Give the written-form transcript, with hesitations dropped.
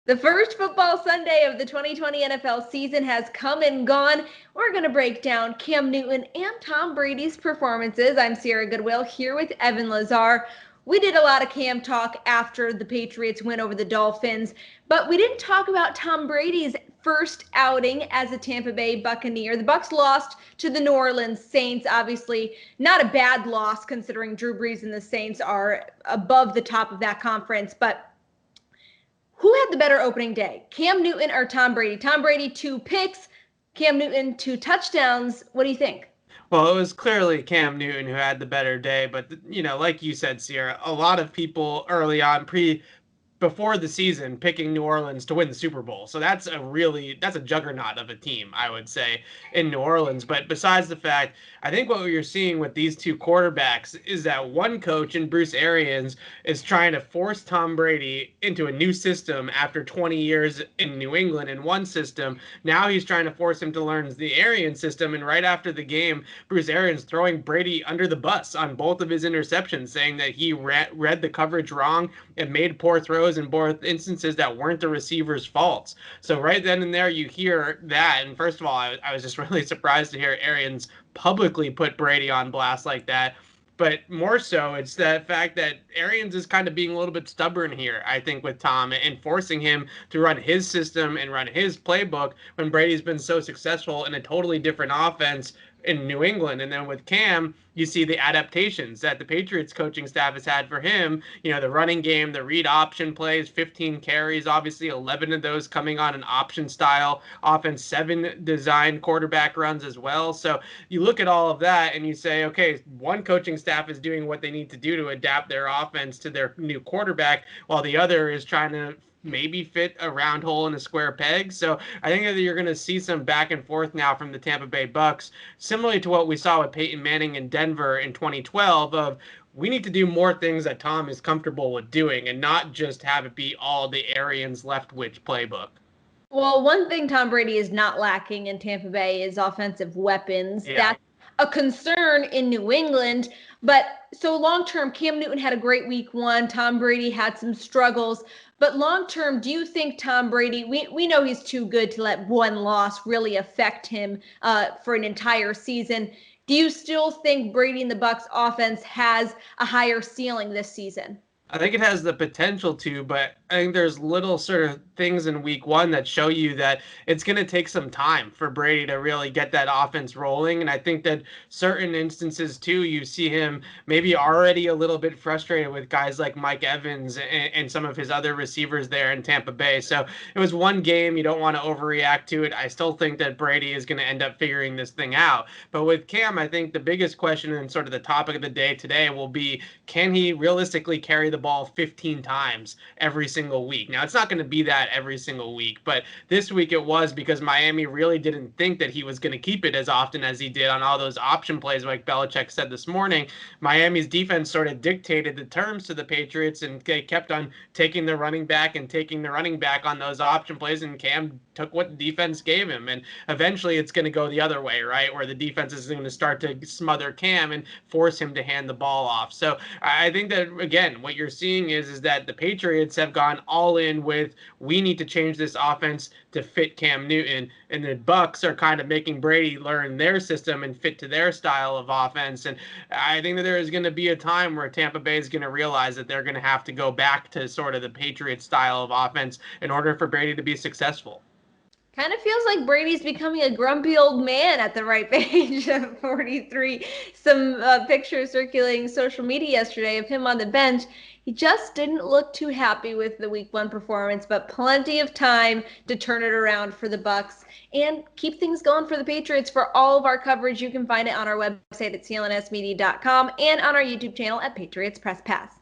The first football Sunday of the 2020 NFL season has come and gone. We're going to break down Cam Newton and Tom Brady's performances. I'm Sierra Goodwill here with Evan Lazar. We did a lot of Cam talk after the Patriots win over the Dolphins, but we didn't talk about Tom Brady's first outing as a Tampa Bay Buccaneer. The Bucs lost to the New Orleans Saints. Obviously, not a bad loss considering Drew Brees and the Saints are above the top of that conference, but who had the better opening day, Cam Newton or Tom Brady? Tom Brady, 2 picks, Cam Newton, 2 touchdowns. What do you think? Well, it was clearly Cam Newton who had the better day, but like you said, Sierra, a lot of people early on before the season picking New Orleans to win the Super Bowl. So that's a juggernaut of a team, I would say, in New Orleans. But besides the fact, I think what you're seeing with these two quarterbacks is that one coach in Bruce Arians is trying to force Tom Brady into a new system after 20 years in New England in one system. Now he's trying to force him to learn the Arians system. And right after the game, Bruce Arians throwing Brady under the bus on both of his interceptions, saying that he read the coverage wrong and made poor throws in both instances that weren't the receiver's faults. So right then and there, you hear that. And first of all, I was just really surprised to hear Arians publicly put Brady on blast like that. But more so, it's the fact that Arians is kind of being a little bit stubborn here, I think, with Tom and forcing him to run his system and run his playbook when Brady's been so successful in a totally different offense in New England. And then with Cam, you see the adaptations that the Patriots coaching staff has had for him. The running game, the read option plays, 15 carries, obviously 11 of those coming on an option style offense, 7 designed quarterback runs as well. So you look at all of that and you say, okay, one coaching staff is doing what they need to do to adapt their offense to their new quarterback, while the other is trying to maybe fit a round hole in a square peg. So I think that you're going to see some back and forth now from the Tampa Bay Bucks, similarly to what we saw with Peyton Manning in Denver in 2012 of we need to do more things that Tom is comfortable with doing and not just have it be all the Arians Leftwich playbook. Well, one thing Tom Brady is not lacking in Tampa Bay is offensive weapons. Yeah. That's a concern in New England. But so long term, Cam Newton had a great week 1. Tom Brady had some struggles. But long term, do you think Tom Brady, we know he's too good to let one loss really affect him for an entire season. Do you still think Brady and the Bucs offense has a higher ceiling this season? I think it has the potential to, but I think there's little sort of things in week 1 that show you that it's going to take some time for Brady to really get that offense rolling. And I think that certain instances too, you see him maybe already a little bit frustrated with guys like Mike Evans and some of his other receivers there in Tampa Bay. So it was one game. You don't want to overreact to it. I still think that Brady is going to end up figuring this thing out. But with Cam, I think the biggest question and sort of the topic of the day today will be, can he realistically carry the ball 15 times every single week? Now, it's not going to be that every single week, but this week it was because Miami really didn't think that he was going to keep it as often as he did on all those option plays, like Belichick said this morning. Miami's defense sort of dictated the terms to the Patriots, and they kept on taking the running back on those option plays, and Cam took what the defense gave him. And eventually it's going to go the other way, right, where the defense is going to start to smother Cam and force him to hand the ball off. So I think that, again, what you're seeing is that the Patriots have gone all in with, we need to change this offense to fit Cam Newton, and the Bucs are kind of making Brady learn their system and fit to their style of offense. And I think that there is going to be a time where Tampa Bay is going to realize that they're going to have to go back to sort of the Patriots style of offense in order for Brady to be successful. Kind of feels like Brady's becoming a grumpy old man at the ripe age of 43. Some pictures circulating social media yesterday of him on the bench. He just didn't look too happy with the week 1 performance, but plenty of time to turn it around for the Bucs and keep things going for the Patriots. For all of our coverage, you can find it on our website at clnsmedia.com and on our YouTube channel at Patriots Press Pass.